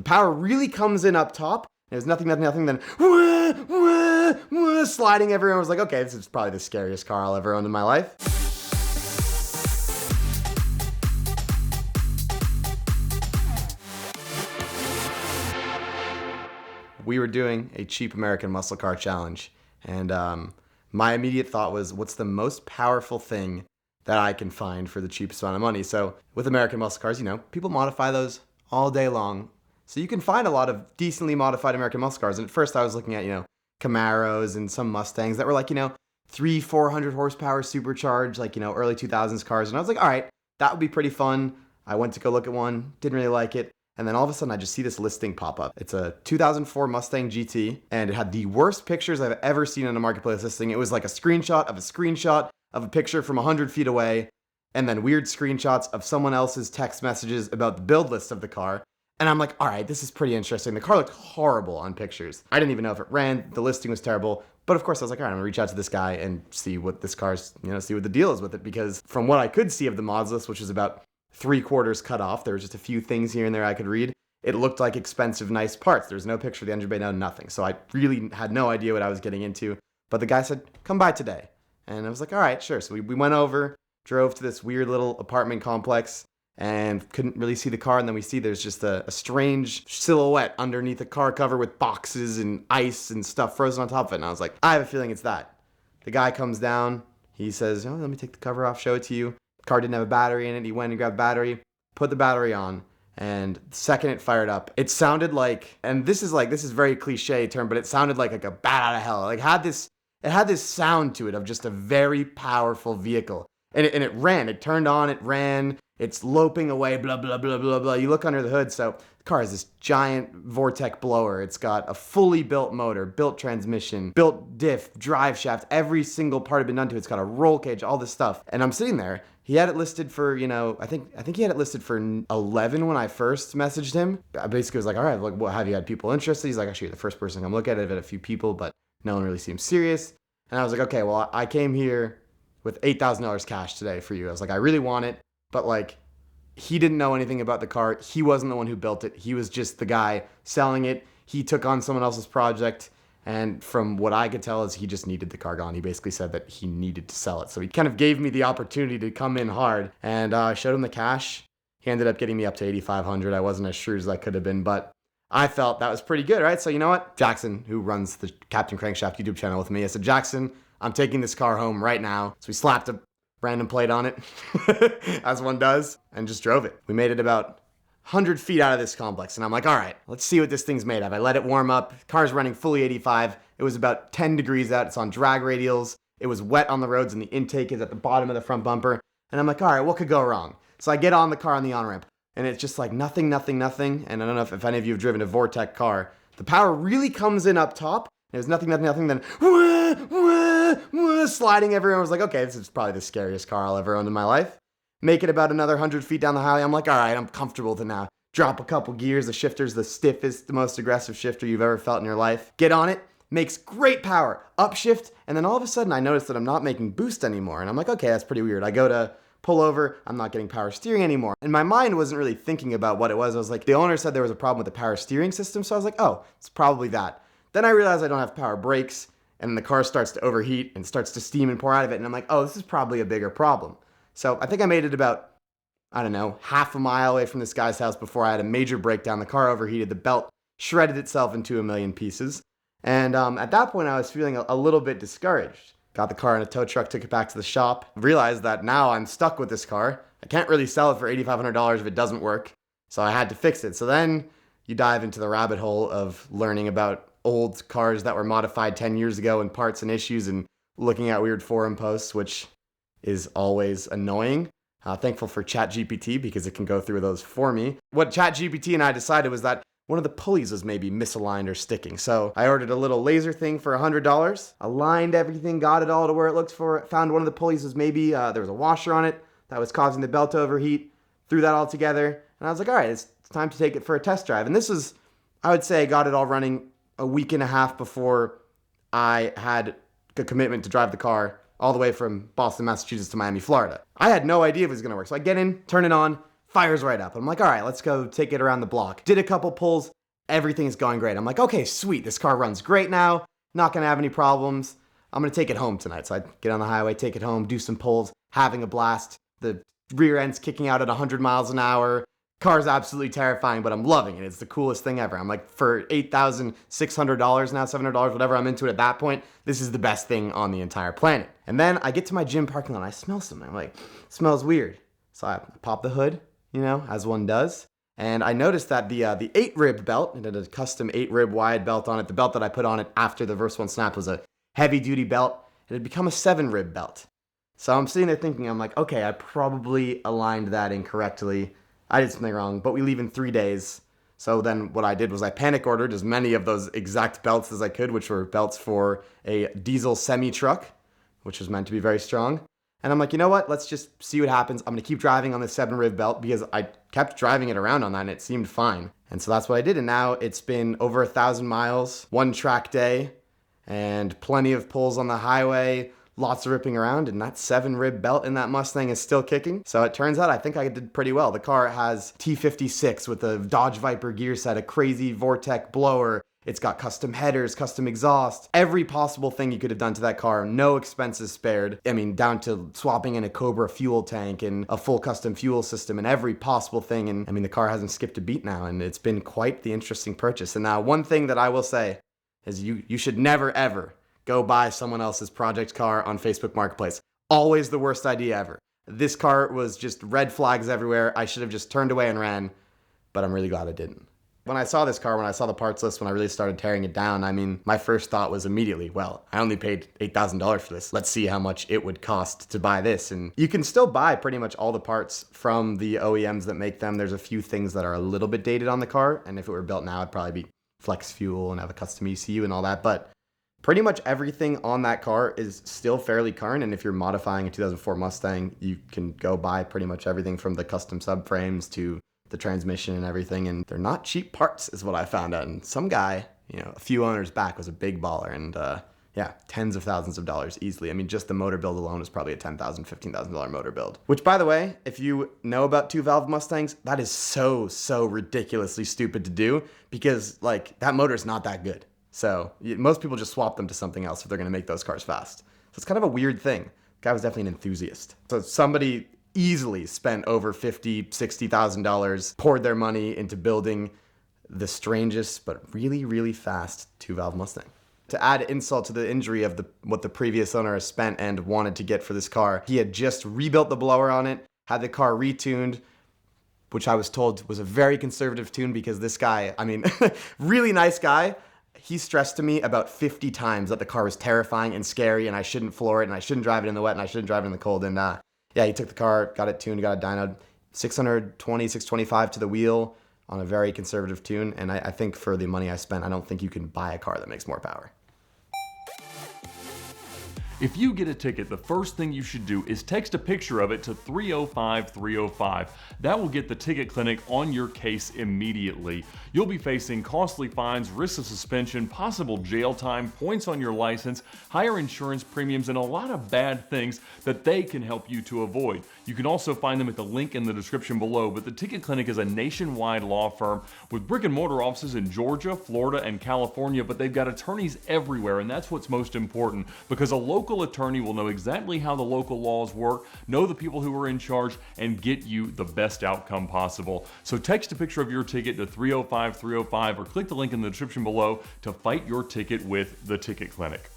power really comes in up top. There's nothing, then wah, wah, wah, sliding everywhere. I was like, okay, this is probably the scariest car I'll ever own in my life. We were doing a cheap American muscle car challenge, and my immediate thought was, what's the most powerful thing that I can find for the cheapest amount of money? So with American muscle cars, people modify those all day long. So you can find a lot of decently modified American muscle cars. And at first I was looking at, Camaros and some Mustangs that were like, 300-400 horsepower supercharged, like, early 2000s cars. And I was like, all right, that would be pretty fun. I went to go look at one, didn't really like it. And then all of a sudden I just see this listing pop up. It's a 2004 Mustang GT, and it had the worst pictures I've ever seen on a marketplace listing. It was like a screenshot of a picture from 100 feet away, and then weird screenshots of someone else's text messages about the build list of the car. And I'm like, all right, this is pretty interesting. The car looked horrible on pictures. I didn't even know if it ran. The listing was terrible. But of course I was like, all right, I'm gonna reach out to this guy and see what this car's, see what the deal is with it. Because from what I could see of the mods list, which is about 3/4 cut off, there was just a few things here and there I could read. It looked like expensive, nice parts. There's no picture of the engine bay, no nothing. So I really had no idea what I was getting into. But the guy said, come by today. And I was like, all right, sure. So we went over, drove to this weird little apartment complex, and couldn't really see the car. And then we see there's just a strange silhouette underneath the car cover with boxes and ice and stuff frozen on top of it. And I was like, I have a feeling it's that. The guy comes down. He says, let me take the cover off, show it to you. The car didn't have a battery in it. He went and grabbed a battery, put the battery on. And the second it fired up, it sounded like, and this is very cliche term, but it sounded like a bat out of hell. It had this sound to it of just a very powerful vehicle. And it ran, it turned on, it ran, it's loping away, blah, blah, blah, blah, blah. You look under the hood, so the car has this giant Vortec blower. It's got a fully built motor, built transmission, built diff, drive shaft, every single part had been done to it. It's got a roll cage, all this stuff. And I'm sitting there. He had it listed for, I think he had it listed for 11 when I first messaged him. I basically was like, all right, well, have you had people interested? He's like, actually, you're the first person to come look at it. I've had a few people, but no one really seems serious. And I was like, okay, well, I came here with $8,000 cash today for you. I was like, I really want it, but like, he didn't know anything about the car. He wasn't the one who built it. He was just the guy selling it. He took on someone else's project. And from what I could tell is he just needed the car gone. He basically said that he needed to sell it. So he kind of gave me the opportunity to come in hard, and I showed him the cash. He ended up getting me up to $8,500. I wasn't as shrewd as I could have been, but I felt that was pretty good, right? So you know what? Jackson, who runs the Captain Crankshaft YouTube channel with me, I said, Jackson, I'm taking this car home right now. So we slapped a random plate on it, as one does, and just drove it. We made it about 100 feet out of this complex, and I'm like, all right, let's see what this thing's made of. I let it warm up. Car's running fully 85. It was about 10 degrees out. It's on drag radials. It was wet on the roads, and the intake is at the bottom of the front bumper. And I'm like, all right, what could go wrong? So I get on the car on the on-ramp, and it's just like nothing. And I don't know if any of you have driven a Vortec car. The power really comes in up top. There's nothing, then wah, wah, wah, sliding everywhere. I was like, okay, this is probably the scariest car I'll ever own in my life. Make it about another 100 feet down the highway. I'm like, all right, I'm comfortable to now drop a couple gears. The shifter's the stiffest, the most aggressive shifter you've ever felt in your life. Get on it, makes great power, upshift, and then all of a sudden I notice that I'm not making boost anymore. And I'm like, okay, that's pretty weird. I go to pull over, I'm not getting power steering anymore. And my mind wasn't really thinking about what it was. I was like, the owner said there was a problem with the power steering system, so I was like, oh, it's probably that. Then I realized I don't have power brakes, and the car starts to overheat and starts to steam and pour out of it, and I'm like, oh, this is probably a bigger problem. So I think I made it about, I don't know, half a mile away from this guy's house before I had a major breakdown. The car overheated, the belt shredded itself into a million pieces. And at that point, I was feeling a little bit discouraged. Got the car in a tow truck, took it back to the shop, realized that now I'm stuck with this car. I can't really sell it for $8,500 if it doesn't work. So I had to fix it. So then you dive into the rabbit hole of learning about old cars that were modified 10 years ago and parts and issues, and looking at weird forum posts, which is always annoying. Thankful for ChatGPT because it can go through those for me. What ChatGPT and I decided was that one of the pulleys was maybe misaligned or sticking. So I ordered a little laser thing for $100, aligned everything, got it all to where it looked for it, found one of the pulleys was maybe, there was a washer on it that was causing the belt to overheat, threw that all together, and I was like, all right, it's time to take it for a test drive. And this was, I would say I got it all running a week and a half before I had a commitment to drive the car all the way from Boston, Massachusetts to Miami, Florida. I had no idea if it was gonna work. So I get in, turn it on, fires right up. I'm like, all right, let's go take it around the block. Did a couple pulls, everything is going great. I'm like, okay, sweet. This car runs great now. Not going to have any problems. I'm going to take it home tonight. So I get on the highway, take it home, do some pulls, having a blast. The rear end's kicking out at 100 miles an hour. Car's absolutely terrifying, but I'm loving it. It's the coolest thing ever. I'm like, for $8,600 now, $700, whatever I'm into it at that point, this is the best thing on the entire planet. And then I get to my gym parking lot and I smell something. I'm like, it smells weird. So I pop the hood, as one does. And I noticed that the 8-rib belt, it had a custom 8-rib wide belt on it. The belt that I put on it after the Verse 1 snap was a heavy-duty belt. It had become a 7-rib belt. So I'm sitting there thinking, I'm like, okay, I probably aligned that incorrectly. I did something wrong, but we leave in 3 days. So then what I did was I panic ordered as many of those exact belts as I could, which were belts for a diesel semi-truck, which was meant to be very strong. And I'm like, you know what? Let's just see what happens. I'm going to keep driving on the 7-rib belt because I kept driving it around on that and it seemed fine. And so that's what I did. And now it's been over 1,000 miles, one track day, and plenty of pulls on the highway, lots of ripping around, and that 7-rib belt in that Mustang is still kicking. So it turns out I think I did pretty well. The car has T56 with a Dodge Viper gear set, a crazy Vortec blower. It's got custom headers, custom exhaust, every possible thing you could have done to that car, no expenses spared. I mean, down to swapping in a Cobra fuel tank and a full custom fuel system and every possible thing. And I mean, the car hasn't skipped a beat now, and it's been quite the interesting purchase. And now one thing that I will say is you should never, ever go buy someone else's project car on Facebook Marketplace. Always the worst idea ever. This car was just red flags everywhere. I should have just turned away and ran, but I'm really glad I didn't. When I saw this car, when I saw the parts list, when I really started tearing it down, I mean, my first thought was immediately, well, I only paid $8,000 for this. Let's see how much it would cost to buy this. And you can still buy pretty much all the parts from the OEMs that make them. There's a few things that are a little bit dated on the car, and if it were built now, it'd probably be flex fuel and have a custom ECU and all that, but pretty much everything on that car is still fairly current, and if you're modifying a 2004 Mustang, you can go buy pretty much everything from the custom subframes to the transmission and everything, and they're not cheap parts is what I found out. And some guy, a few owners back was a big baller, and tens of thousands of dollars easily. I mean, just the motor build alone is probably a $10,000, $15,000 motor build. Which, by the way, if you know about 2-valve Mustangs, that is so ridiculously stupid to do because, that motor is not that good. So most people just swap them to something else if they're going to make those cars fast. So it's kind of a weird thing. The guy was definitely an enthusiast. So somebody easily spent over $50,000, $60,000, poured their money into building the strangest but really fast 2-valve Mustang. To add insult to the injury of what the previous owner has spent and wanted to get for this car, he had just rebuilt the blower on it, had the car retuned, which I was told was a very conservative tune because this guy, really nice guy, he stressed to me about 50 times that the car was terrifying and scary and I shouldn't floor it and I shouldn't drive it in the wet and I shouldn't drive it in the cold. And he took the car, got it tuned, got it dynoed, 620, 625 to the wheel on a very conservative tune. And I think for the money I spent, I don't think you can buy a car that makes more power. If you get a ticket, the first thing you should do is text a picture of it to 305-305. That will get the ticket clinic on your case immediately. You'll be facing costly fines, risks of suspension, possible jail time, points on your license, higher insurance premiums, and a lot of bad things that they can help you to avoid. You can also find them at the link in the description below, but the Ticket Clinic is a nationwide law firm with brick and mortar offices in Georgia, Florida, and California, but they've got attorneys everywhere, and that's what's most important because a local attorney will know exactly how the local laws work, know the people who are in charge, and get you the best outcome possible. So text a picture of your ticket to 305-305 or click the link in the description below to fight your ticket with the Ticket Clinic.